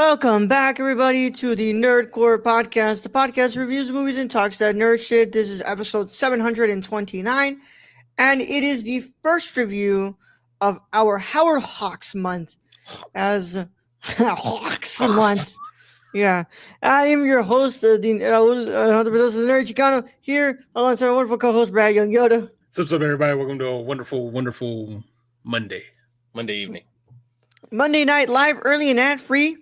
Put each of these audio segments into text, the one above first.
Welcome back, everybody, to the Nerdcore podcast. The podcast reviews movies and talks that nerd shit. This is episode 729, and it is the first review of our Howard Hawks month. As Hawks month. Yeah. I am your host, the Nerd Chicano, here alongside our wonderful co host, Brad Young Yoda. What's up, everybody? Welcome to a wonderful, wonderful Monday evening. Monday night live, early and ad free.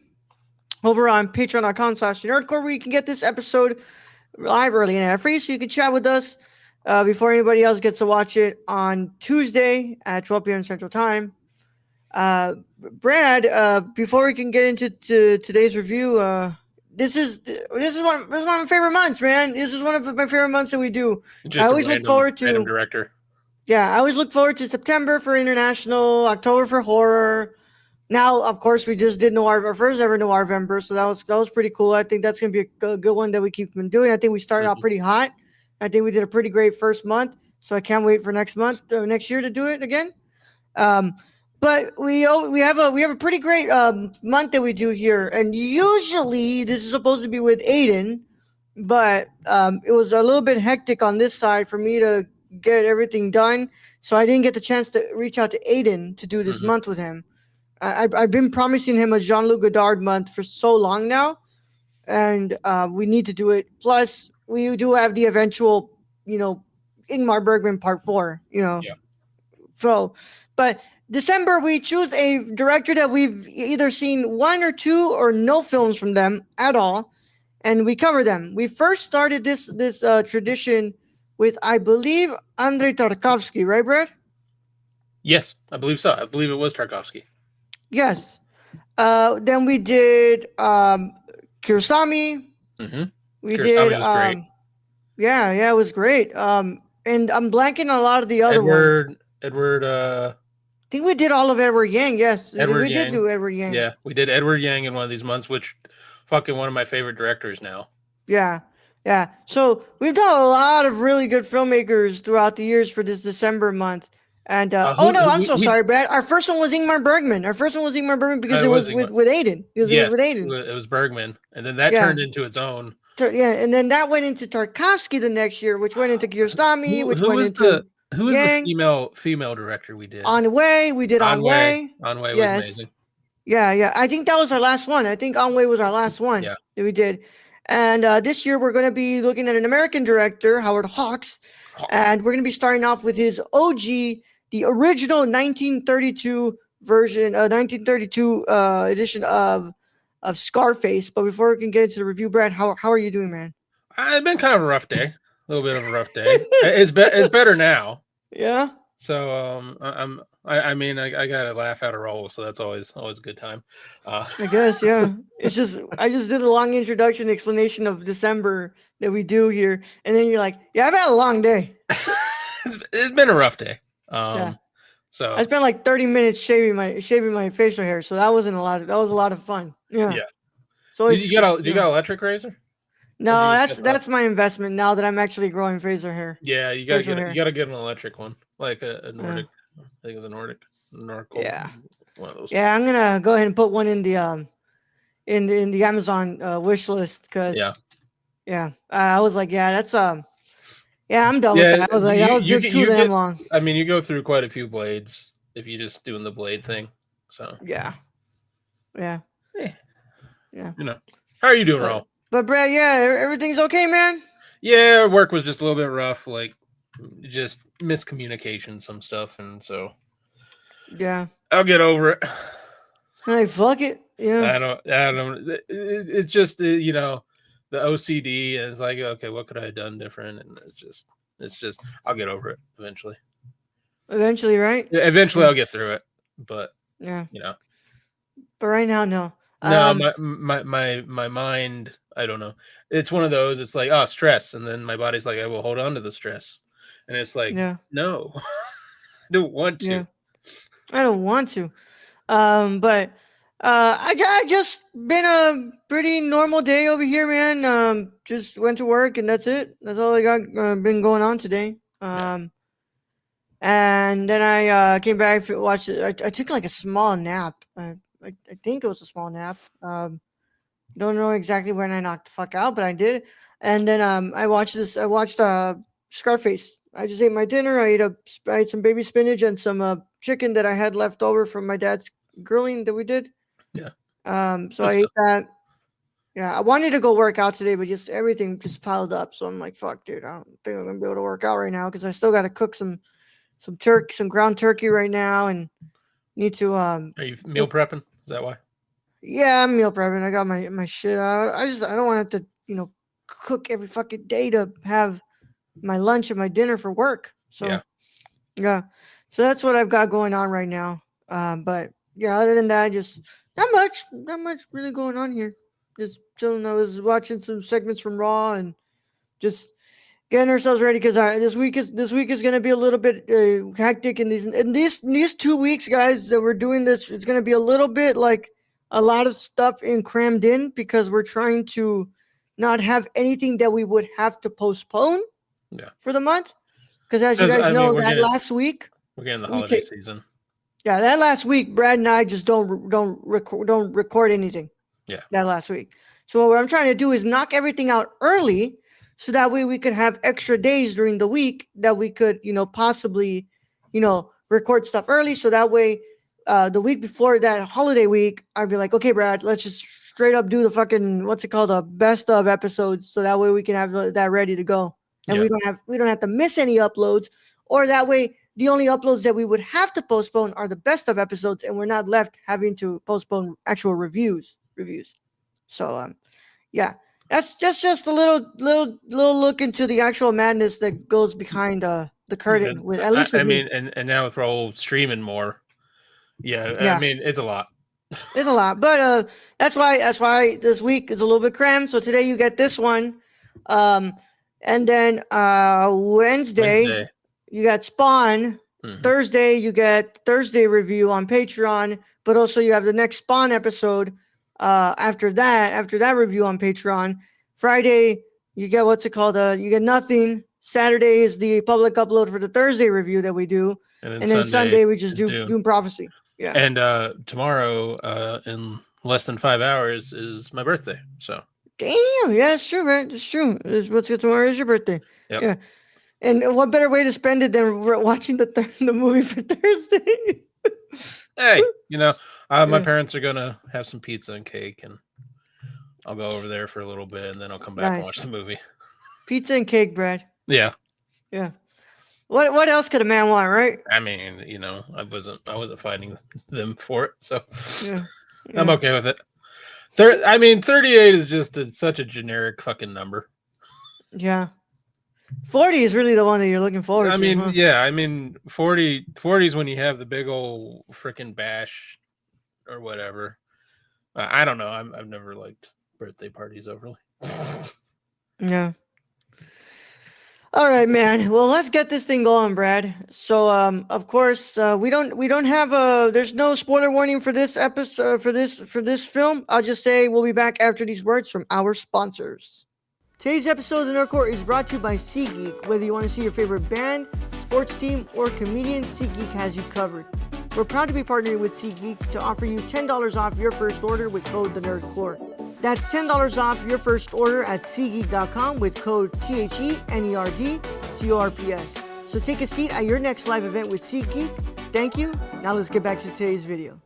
Over on patreon.com/nerdcore, where you can get this episode live early and ad free, so you can chat with us before anybody else gets to watch it on Tuesday at 12 p.m. Central Time. Brad, before we can get into today's review, this is one of my favorite months, man. This is one of my favorite months that we do. Just I always look forward to random director. Yeah, I always look forward to September for international, October for horror. Now, of course, we just did our first ever Noirvember, so that was pretty cool. I think that's going to be a good one that we keep doing. I think we started out pretty hot. I think we did a pretty great first month, so I can't wait for next year to do it again. But we have a pretty great month that we do here, and usually this is supposed to be with Ayden, but it was a little bit hectic on this side for me to get everything done, so I didn't get the chance to reach out to Ayden to do this month with him. I've been promising him a Jean-Luc Godard month for so long now, and we need to do it. Plus, we do have the eventual, Ingmar Bergman Part 4, Yeah. So, but December, we choose a director that we've either seen one or two or no films from them at all, and we cover them. We first started this tradition with, I believe, Andrei Tarkovsky, right, Brad? Yes, I believe so. I believe it was Tarkovsky. Yes. Then we did Kiarostami. Mm-hmm. We did great. Yeah, it was great. And I'm blanking on a lot of the other ones. I think we did all of Edward Yang. Yes, we did do Edward Yang. Yeah, we did Edward Yang in one of these months, which fucking one of my favorite directors now. Yeah. So we've done a lot of really good filmmakers throughout the years for this December month. And I'm so sorry, Brad. Our first one was Ingmar Bergman. Because it was with Ayden. It was with Ayden. It was Bergman, and then that turned into its own. Yeah, and then that went into Tarkovsky the next year, which went into Kiarostami, who was the female director we did? On Way. We did On Way. On Way was amazing. Yeah. I think that was our last one. I think On Way was our last one that we did. And this year we're going to be looking at an American director, Howard Hawks, and we're going to be starting off with his OG, the original 1932 version, 1932 edition of Scarface. But before we can get into the review, Brad, how are you doing, man? It's been kind of a rough day. A little bit of a rough day. It's better now. Yeah. So I gotta laugh at a roll, so that's always a good time. I guess, yeah. It's just I just did a long introduction explanation of December that we do here, and then you're like, yeah, I've had a long day. It's been a rough day. So I spent like 30 minutes shaving my facial hair, so that was a lot of fun. Yeah. So you got electric razor? No, that's my investment now that I'm actually growing facial hair. Yeah, you gotta get an electric one, like a Nordic. I think it's a Nordic. Yeah. One of those. Yeah, I'm gonna go ahead and put one in the in the Amazon wish list because I was like, that's I'm done with that. I was like, that was too damn long. I mean, you go through quite a few blades if you just doing the blade thing. So yeah. How are you doing, Raul? But Brad, everything's okay, man. Yeah, work was just a little bit rough, like just miscommunication, some stuff, and so I'll get over it. Hey, fuck it. Yeah. I don't. It's just the OCD is like, okay, what could I have done different? And it's just I'll get over it eventually. Eventually, right? Yeah, eventually I'll get through it, but But right now, no. No, my mind, I don't know. It's one of those. It's like, stress, and then my body's like, I will hold on to the stress, and it's like, no, I don't want to. Yeah. I don't want to. But I just been a pretty normal day over here, man. Just went to work and that's it. That's all I got been going on today. And then I came back, watched it. I took like a small nap. I think it was a small nap. Don't know exactly when I knocked the fuck out, but I did. And then I watched this. I watched Scarface. I just ate my dinner. I ate some baby spinach and some chicken that I had left over from my dad's grilling that we did. Yeah. So I ate that. Yeah, I wanted to go work out today, but just everything just piled up. So I'm like, fuck, dude, I don't think I'm gonna be able to work out right now because I still got to cook some some ground turkey right now, and need to Are you meal prepping? Is that why? Yeah, I'm meal prepping. I got my shit out. I don't want to have to cook every fucking day to have my lunch and my dinner for work. So yeah, so that's what I've got going on right now. But yeah, other than that, just not much really going on here. Just chilling. I was watching some segments from Raw and just getting ourselves ready because this week is gonna be a little bit hectic in these 2 weeks, guys, that we're doing this. It's gonna be a little bit like a lot of stuff crammed in because we're trying to not have anything that we would have to postpone for the month. Because as you guys know, last week we're getting the holiday season. Yeah, that last week, Brad and I just don't record anything. Yeah, that last week. So what I'm trying to do is knock everything out early, so that way we could have extra days during the week that we could, possibly, record stuff early. So that way, the week before that holiday week, I'd be like, okay, Brad, let's just straight up do the fucking what's it called, the best of episodes, so that way we can have that ready to go, and we don't have to miss any uploads, or that way the only uploads that we would have to postpone are the best of episodes, and we're not left having to postpone actual reviews. So yeah, that's just a little look into the actual madness that goes behind the curtain. I mean, and now with all streaming more, I mean, it's a lot. It's a lot, but that's why this week is a little bit crammed. So today you get this one, and then Wednesday you got Spawn. Mm-hmm. Thursday you get Thursday review on Patreon, but also you have the next Spawn episode. After that review on Patreon. Friday you get you get nothing. Saturday is the public upload for the Thursday review that we do, and then Sunday we just do Doom Prophecy. Yeah. And tomorrow, in less than 5 hours, is my birthday. So damn, yeah, it's true, right? It's true. Tomorrow is your birthday. Yep. Yeah. And what better way to spend it than watching the movie for Thursday? Hey, my parents are gonna have some pizza and cake, and I'll go over there for a little bit, and then I'll come back and watch the movie. Pizza and cake, Brad. Yeah. Yeah. What else could a man want, right? I mean, I wasn't fighting them for it, so I'm okay with it. 38 is just such a generic fucking number. Yeah. 40 is really the one that you're looking forward to. I mean, 40 is when you have the big old freaking bash or whatever. I don't know. I've never liked birthday parties overly. Yeah. All right, man. Well, let's get this thing going, Brad. So, of course, we don't have there's no spoiler warning for this episode for this film. I'll just say we'll be back after these words from our sponsors. Today's episode of the Nerd Court is brought to you by SeatGeek. Whether you want to see your favorite band, sports team, or comedian, SeatGeek has you covered. We're proud to be partnering with SeatGeek to offer you $10 off your first order with code TheNerdCourt. That's $10 off your first order at SeatGeek.com with code THENERDCORPS. So take a seat at your next live event with SeatGeek. Thank you. Now let's get back to today's video.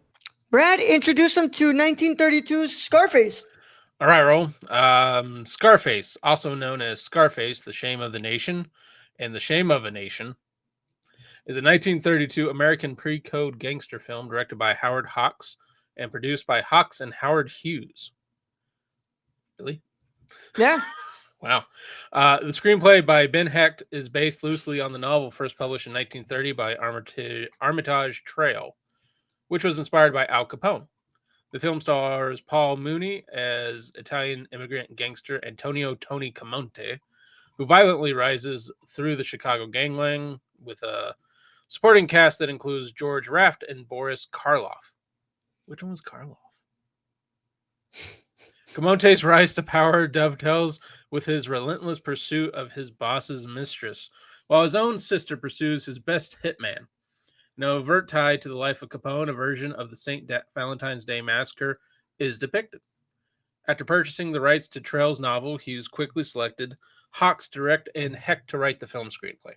Brad, introduce them to 1932's Scarface. All right, roll. Scarface, also known as Scarface, The Shame of the Nation, and The Shame of a Nation, is a 1932 American pre-code gangster film directed by Howard Hawks and produced by Hawks and Howard Hughes. Really? Yeah. Wow. The screenplay by Ben Hecht is based loosely on the novel first published in 1930 by Armitage Trail, which was inspired by Al Capone. The film stars Paul Mooney as Italian immigrant gangster Antonio Tony Camonte, who violently rises through the Chicago gangland with a supporting cast that includes George Raft and Boris Karloff. Which one was Karloff? Camonte's rise to power dovetails with his relentless pursuit of his boss's mistress, while his own sister pursues his best hitman. No overt tie to the life of Capone, a version of the St. Valentine's Day Massacre is depicted. After purchasing the rights to Trail's novel, Hughes quickly selected Hawks to direct and Hecht to write the film screenplay.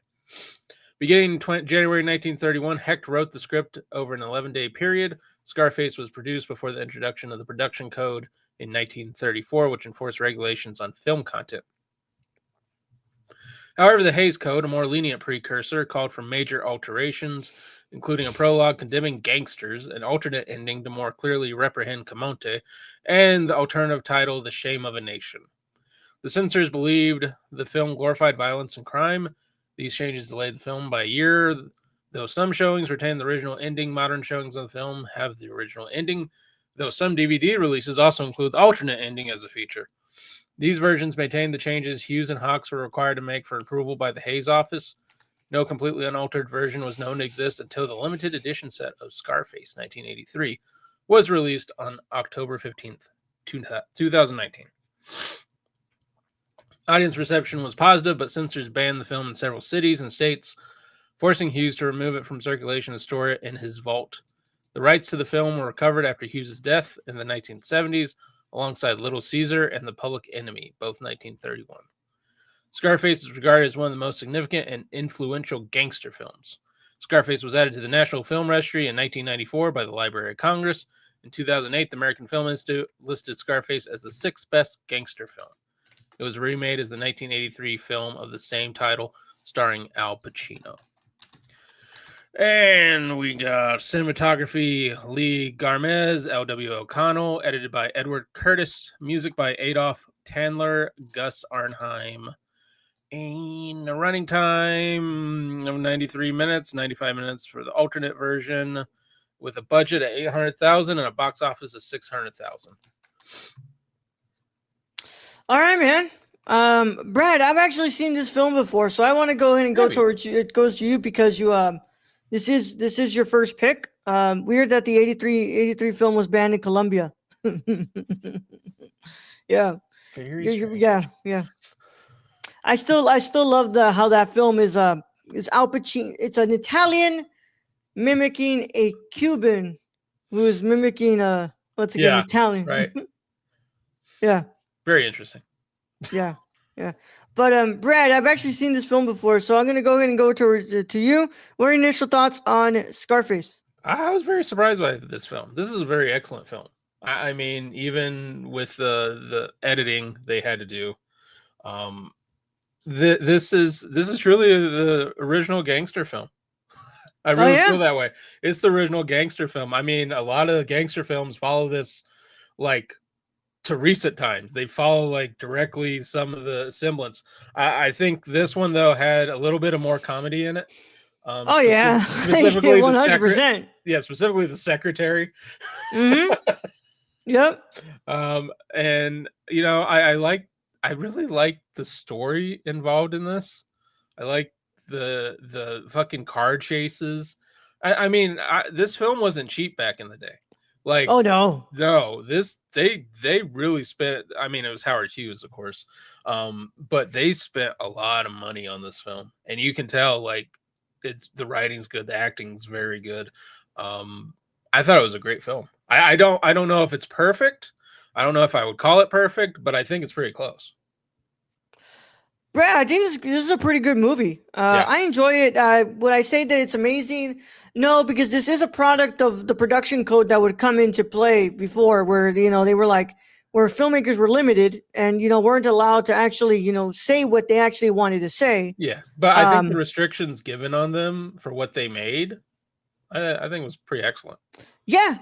Beginning in January 1931, Hecht wrote the script over an 11-day period. Scarface was produced before the introduction of the production code in 1934, which enforced regulations on film content. However, the Hays Code, a more lenient precursor, called for major alterations, including a prologue condemning gangsters, an alternate ending to more clearly reprehend Camonte, and the alternative title, The Shame of a Nation. The censors believed the film glorified violence and crime. These changes delayed the film by a year. Though some showings retain the original ending, modern showings of the film have the original ending, though some DVD releases also include the alternate ending as a feature. These versions maintain the changes Hughes and Hawks were required to make for approval by the Hays office. No completely unaltered version was known to exist until the limited edition set of Scarface 1983 was released on October 15th, 2019. Audience reception was positive, but censors banned the film in several cities and states, forcing Hughes to remove it from circulation and store it in his vault. The rights to the film were recovered after Hughes' death in the 1970s, alongside Little Caesar and The Public Enemy, both 1931. Scarface is regarded as one of the most significant and influential gangster films. Scarface was added to the National Film Registry in 1994 by the Library of Congress. In 2008, the American Film Institute listed Scarface as the 6th best gangster film. It was remade as the 1983 film of the same title, starring Al Pacino. And we got cinematography, Lee Garmez, L.W. O'Connell, edited by Edward Curtis, music by Adolf Tandler, Gus Arnheim. And a running time of 93 minutes, 95 minutes for the alternate version, with a budget of $800,000 and a box office of $600,000. All right, man. Brad, I've actually seen this film before, so I want to go ahead and go towards you. It goes to you because you this is your first pick. Weird that the 83 film was banned in Colombia. Yeah. Yeah. I still love how that film is Al Pacino. It's an Italian mimicking a Cuban who is mimicking Italian. Right. Yeah. Very interesting. Yeah. But Brad, I've actually seen this film before, so I'm gonna go ahead and go to you. What are your initial thoughts on Scarface? I was very surprised by this film. This is a very excellent film. I mean, even with the editing they had to do, this is truly the original gangster film. I really feel that way. It's the original gangster film. I mean, a lot of gangster films follow this, like, to recent times. They follow, like, directly some of the semblance. I think this one, though, had a little bit of more comedy in it. Specifically 100%. Specifically the secretary. Mm-hmm. Yep. And you know, I really like the story involved in this. I like the fucking car chases. I mean, this film wasn't cheap back in the day. Like, oh no, this they really spent. I mean, it was Howard Hughes, of course, but they spent a lot of money on this film, and you can tell, like, the writing's good, the acting's very good. I thought it was a great film. I don't know if it's perfect. I don't know if I would call it perfect, but I think it's pretty close. Brad, I think this is a pretty good movie. I enjoy it. Would I say that it's amazing? No, because this is a product of the production code that would come into play before, where, you know, they were like, where filmmakers were limited and, you know, weren't allowed to actually, you know, say what they actually wanted to say. Yeah, but I think the restrictions given on them for what they made, I think was pretty excellent. Yeah.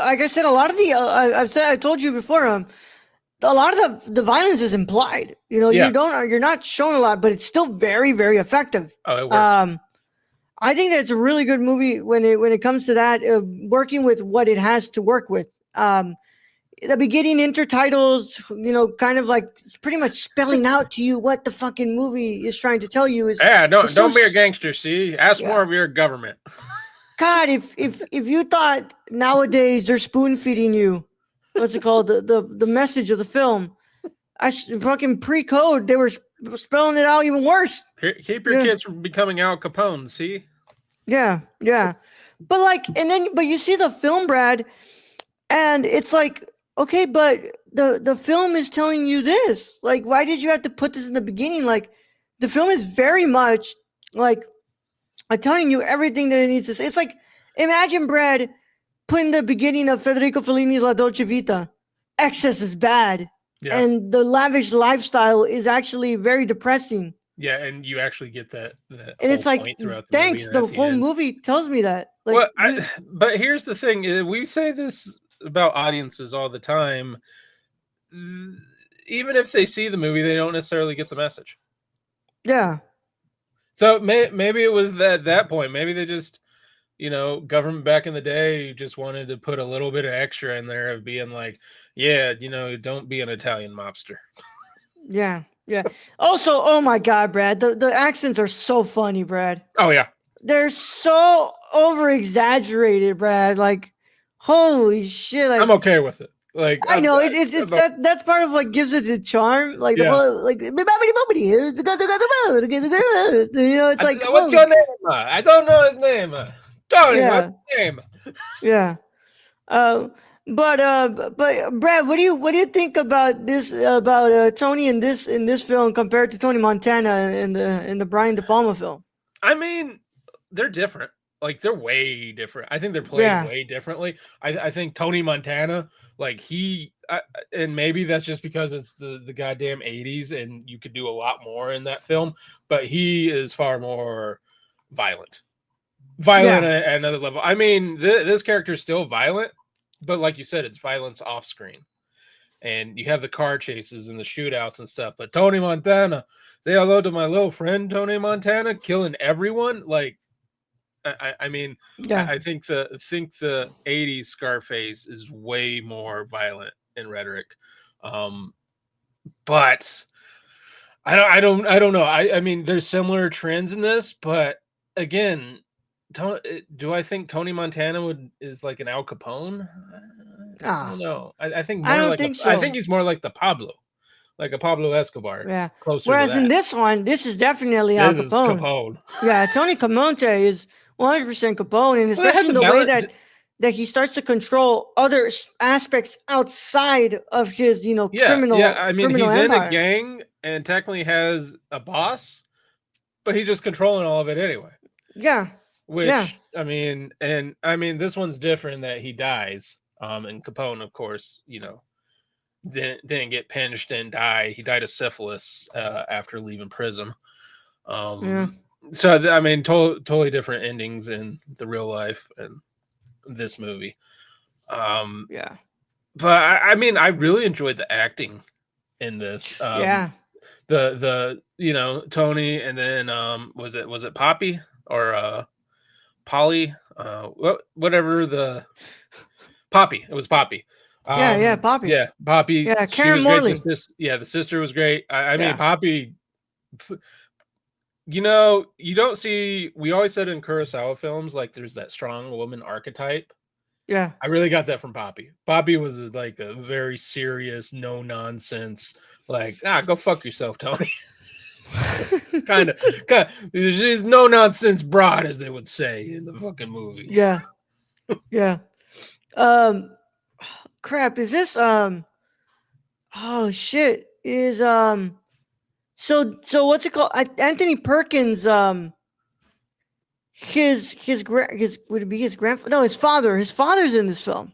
Like I said, a lot of the I told you before, a lot of the violence is implied. You know, you're not shown a lot, but it's still very, very effective. Oh, it works. I think that it's a really good movie when it comes to that, working with what it has to work with. The beginning intertitles, you know, kind of like pretty much spelling out to you what the fucking movie is trying to tell you. Is don't be a gangster. See, ask more of your government. God, if you thought nowadays they're spoon feeding you, what's it called, the message of the film, fucking pre-code, they were spelling it out even worse. Keep your kids from becoming Al Capone. See? Yeah. But you see the film, Brad, and it's like, okay, but the film is telling you this. Like, why did you have to put this in the beginning? Like, the film is very much like telling you everything that it needs to say. It's like, imagine Brad putting the beginning of Federico Fellini's La Dolce Vita. Excess is bad, Yeah. and the lavish lifestyle is actually very depressing. Yeah, and you actually get that And whole it's like, point throughout the thanks, movie. And the at the whole end. movie tells me that. Like, Well, but here's the thing: we say this about audiences all the time. Even if they see the movie, they don't necessarily get the message. yeah. So maybe it was that point. Maybe they just, government back in the day just wanted to put a little bit of extra in there of being like, yeah, don't be an Italian mobster. Yeah. Yeah. Also, oh my God, Brad, the accents are so funny, Brad. Oh yeah. They're so over exaggerated, Brad. Like, holy shit! Like, I'm okay with it. Like, I know it's that's part of what gives it the charm. Like the Yeah. whole like you know, it's like what's your name? I don't know his name. Tony, Yeah. what's his name? yeah. But Brad, what do you think about this about Tony in this film compared to Tony Montana in the Brian De Palma film? I mean, they're different. Like, they're way different. I think they're played Yeah. way differently. I think Tony Montana, like and maybe that's just because it's the goddamn 80s and you could do a lot more in that film, but he is far more violent. Violent at another level. I mean, this character is still violent, but like you said, it's violence off screen. And you have the car chases and the shootouts and stuff. But Tony Montana, say hello to my little friend Tony Montana, killing everyone. Like, I mean, Yeah. I think the 80s Scarface is way more violent in rhetoric. But I don't know. I mean, there's similar trends in this, but again, do I think Tony Montana is like an Al Capone? I don't know. I think more I don't like think I so. think he's more like the Pablo, like a Pablo Escobar. Yeah. Closer Whereas to that. in this one, this is definitely Al This is Capone. Capone. Yeah, Tony Camonte is 100% Capone, and especially in the way that he starts to control other aspects outside of his, criminal. Yeah. I mean, he's empire. in a gang and technically has a boss, but he's just controlling all of it anyway. Yeah. Which Yeah. I mean, this one's different that he dies. And Capone, of course, didn't get pinched and die. He died of syphilis after leaving prison. So I mean, totally different endings in the real life and this movie. Yeah. But I mean, I really enjoyed the acting in this. Yeah. The Tony, and then was it Poppy or Polly? Whatever the Poppy. It was Poppy. Yeah, Poppy. Yeah, Poppy. Yeah, She Karen was Morley. great. The sister was great. I mean, Yeah. Poppy. You don't see. We always said in Kurosawa films, like there's that strong woman archetype. Yeah. I really got that from Poppy. Poppy was like a very serious, no nonsense, like go fuck yourself, Tony. kind of. She's no nonsense broad, as they would say in the fucking movie. Yeah. Yeah. Crap. Is this oh shit. Is so what's it called? Anthony Perkins his would it be his grandfather? No, his father. His father's in this film.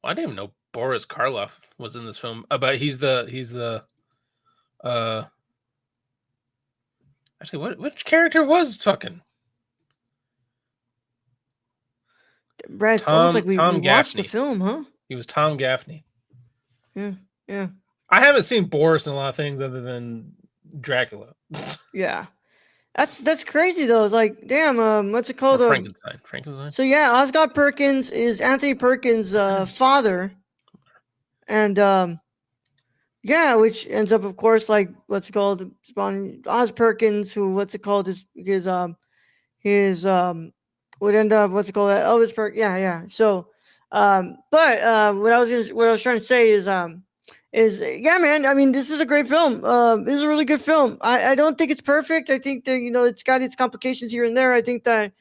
Well, I didn't even know Boris Karloff was in this film. But he's the actually, which character was fucking Brad? It's almost like we watched the film, huh? He was Tom Gaffney. Yeah. Yeah. I haven't seen Boris in a lot of things other than Dracula. Yeah. That's crazy though. It's like, damn, what's it called? Frankenstein. So yeah, Osgood Perkins is Anthony Perkins' father, and yeah, which ends up, of course, like what's it called? Oz Perkins, who what's it called? His would end up what's it called? Elvis Perkins. Yeah. So, but what I was trying to say is yeah, man. I mean, this is a great film. This is a really good film. I don't think it's perfect. I think that it's got its complications here and there. I think that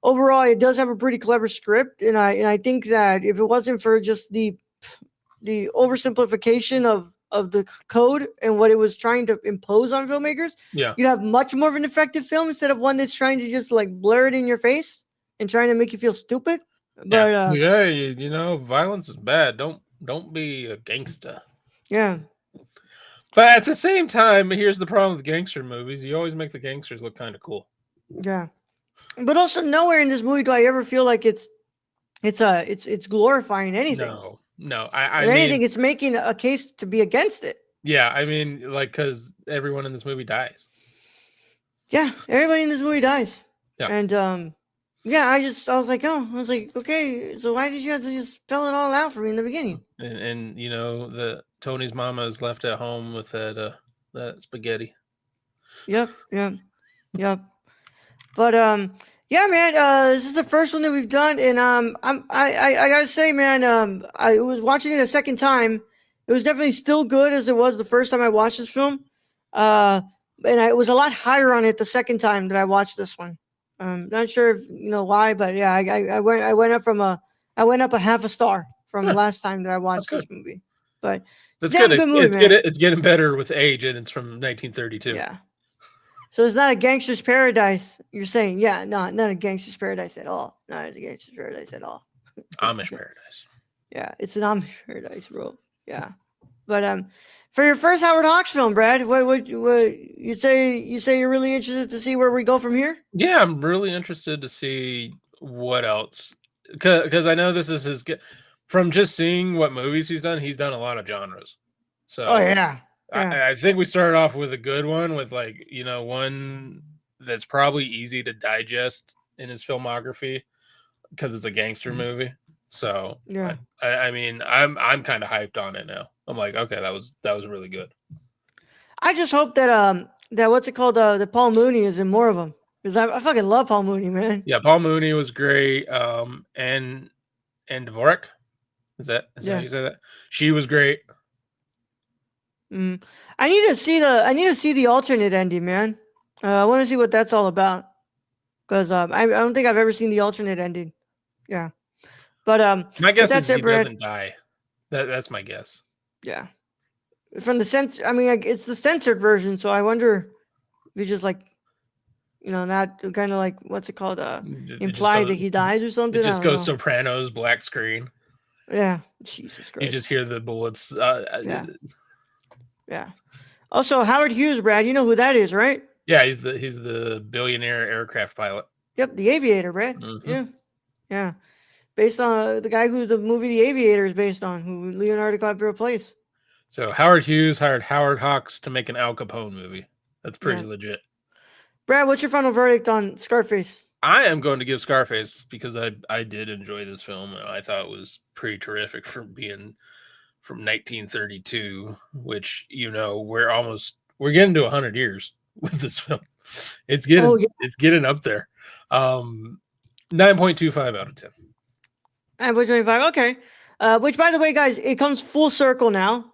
overall it does have a pretty clever script, and I think that if it wasn't for just the oversimplification of the code and what it was trying to impose on filmmakers, Yeah. you'd have much more of an effective film instead of one that's trying to just like blur it in your face and trying to make you feel stupid. But Yeah, you know, violence is bad. Don't be a gangster. yeah, But at the same time, here's the problem with gangster movies. You always make the gangsters look kind of cool. yeah. But also nowhere in this movie do I ever feel like it's glorifying anything. No. I If mean, anything, it's making a case to be against it. yeah, I mean, like, because everyone in this movie dies. Yeah, everybody in this movie dies. Yeah. And yeah, I was like, okay, so why did you have to just spell it all out for me in the beginning? And you know, the Tony's mama is left at home with that spaghetti. Yep. But yeah, man, this is the first one that we've done, and I gotta say, man, I was watching it a second time. It was definitely still good as it was the first time I watched this film. And I was a lot higher on it the second time that I watched this one. Not sure if you know why, but yeah, I went up a half a star from last time that I watched this movie. But it's That's a damn good. good movie, man. It's getting better with age, and it's from 1932. Yeah. So it's not a gangster's paradise. You're saying, yeah, no, not a gangster's paradise at all. Not a gangster's paradise at all. Amish paradise. Yeah, it's an Amish paradise, bro. Yeah, but for your first Howard Hawks film, Brad, what you say? You say you're really interested to see where we go from here? Yeah, I'm really interested to see what else, because I know this is his. From just seeing what movies he's done a lot of genres. So Oh yeah. I think we started off with a good one, with like, you know, one that's probably easy to digest in his filmography because it's a gangster movie. So Yeah. I mean, I'm kind of hyped on it now. I'm like, okay, that was really good. I just hope that that what's it called, the Paul Mooney is in more of them, because I fucking love Paul Mooney, man. Yeah, Paul Mooney was great. And Dvorak, is that how you say that? She was great. I need to see the alternate ending, man. I want to see what that's all about, because I don't think I've ever seen the alternate ending. Yeah, but My guess that's is it, he Brad. doesn't die. That's my guess. Yeah, from the I mean, like, it's the censored version, so I wonder if he just like, you know, not kind of like what's it called, implied that he dies or something. It just I don't goes know. Sopranos, black screen. Yeah, Jesus Christ. You just hear the bullets. Yeah. Also, Howard Hughes, Brad, you know who that is, right? Yeah, he's the billionaire aircraft pilot. Yep, The Aviator, Brad. Mm-hmm. Yeah. Based on the guy who the movie The Aviator is based on, who Leonardo DiCaprio plays. So Howard Hughes hired Howard Hawks to make an Al Capone movie. That's pretty legit. Brad, what's your final verdict on Scarface? I am going to give Scarface, because I did enjoy this film. I thought it was pretty terrific for being from 1932, which, you know, we're getting to 100 years with this film. It's getting up there. 9.25 out of 10. 9.25. Okay. Which, by the way, guys, it comes full circle now.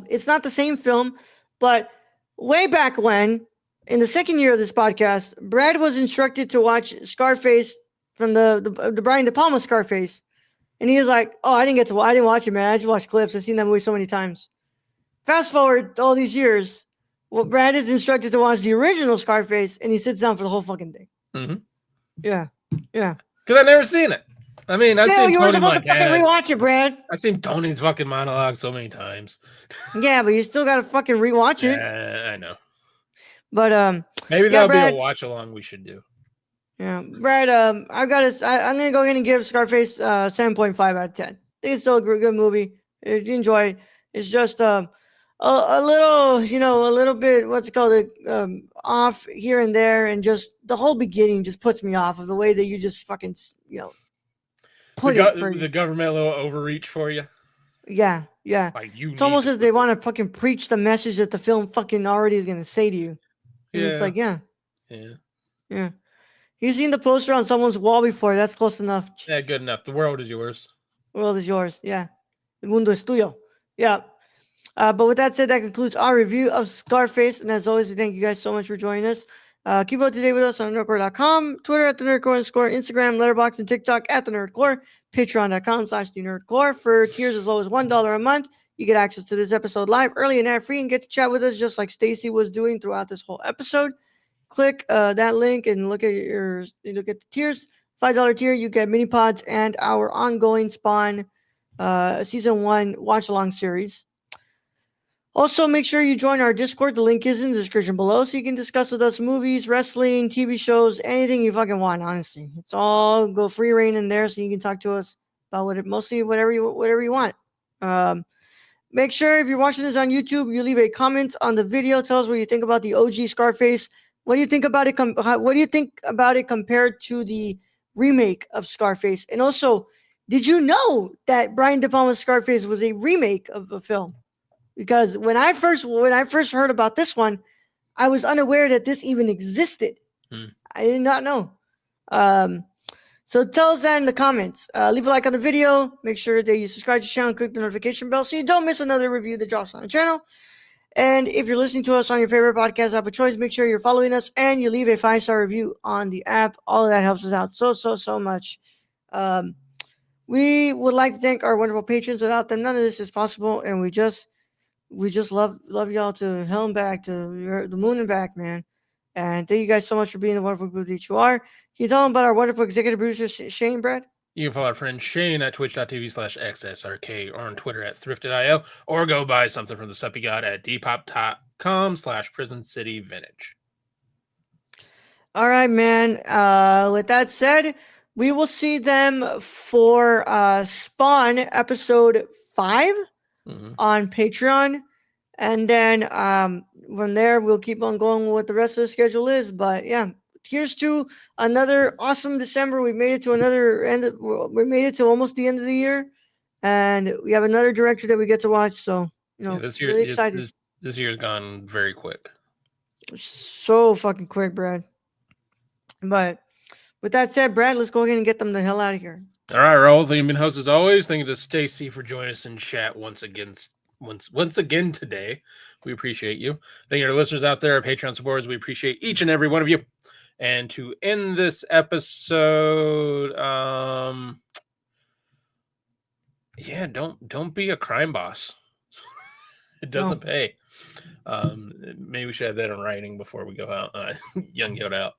It's not the same film, but way back when, in the second year of this podcast, Brad was instructed to watch Scarface from the Brian De Palma Scarface. And he was like, "Oh, I didn't watch it, man. I just watched clips. I've seen that movie so many times." Fast forward all these years, well, Brad is instructed to watch the original Scarface, and he sits down for the whole fucking thing. Mm-hmm. Yeah. Because I've never seen it. I mean, I've seen you were supposed to fucking rewatch it, Brad. I've seen Tony's fucking monologue so many times. Yeah, but you still gotta fucking rewatch it. I know. But maybe that'll be a watch along we should do. Yeah, Brad. I'm gonna go ahead and give Scarface 7.5 out of 10. I think it's still a good movie. If you enjoy it, it's just a little, you know, a little bit, what's it called, off here and there, and just the whole beginning just puts me off of the way that you just fucking, you know, put the government a little overreach for you. Yeah. Like, it's almost as they want to fucking preach the message that the film fucking already is gonna say to you. And it's like, yeah. You've seen the poster on someone's wall before. That's close enough. Yeah, good enough. The world is yours. The world is yours. Yeah. El mundo es tuyo. Yeah. But with that said, that concludes our review of Scarface. And as always, we thank you guys so much for joining us. Keep up to date with us on nerdcore.com, Twitter at the nerdcore _, Instagram, Letterboxd, and TikTok at the nerdcore, patreon.com/the nerdcore. For tiers as low as $1 a month, you get access to this episode live, early and ad-free, and get to chat with us just like Stacy was doing throughout this whole episode. Click that link and look at the tiers. $5 tier, you get mini pods and our ongoing Spawn season 1 watch along series. Also, make sure you join our Discord. The link is in the description below, so you can discuss with us movies, wrestling, TV shows, anything you fucking want. Honestly, it's all go free reign in there, so you can talk to us about whatever you want. Make sure if you're watching this on YouTube, you leave a comment on the video. Tell us what you think about the OG Scarface. What do you think about it? What do you think about it compared to the remake of Scarface? And also, did you know that Brian De Palma's Scarface was a remake of a film? Because when I first heard about this one, I was unaware that this even existed. I did not know. So tell us that in the comments. Leave a like on the video. Make sure that you subscribe to the channel and click the notification bell so you don't miss another review that drops on the channel. And if you're listening to us on your favorite podcast app of choice, make sure you're following us and you leave a 5-star review on the app. All of that helps us out so much. We would like to thank our wonderful patrons. Without them, none of this is possible. And we just love y'all to hell and back, to the moon and back, man. And thank you guys so much for being the wonderful people that you are. Can you tell them about our wonderful executive producer, Shane, Brad? You can follow our friend Shane at twitch.tv/xsrk or on Twitter at thrifted.io, or go buy something from the stuff you got at depop.com/PrisonCityVintage. All right, man. With that said, we will see them for Spawn episode 5 on Patreon. And then from there, we'll keep on going with what the rest of the schedule is. But yeah, here's to another awesome December. We made it to we made it to almost the end of the year. And we have another director that we get to watch. So, this year, really excited. This year's gone very quick. So fucking quick, Brad. But with that said, Brad, let's go ahead and get them the hell out of here. All right, Raul. Thank you, been host as always. Thank you to Stacy for joining us in chat once again today. We appreciate you. Thank you to our listeners out there, our Patreon supporters. We appreciate each and every one of you. And to end this episode, don't be a crime boss. It doesn't pay. Maybe we should have that in writing before we go out. Young Yoda out.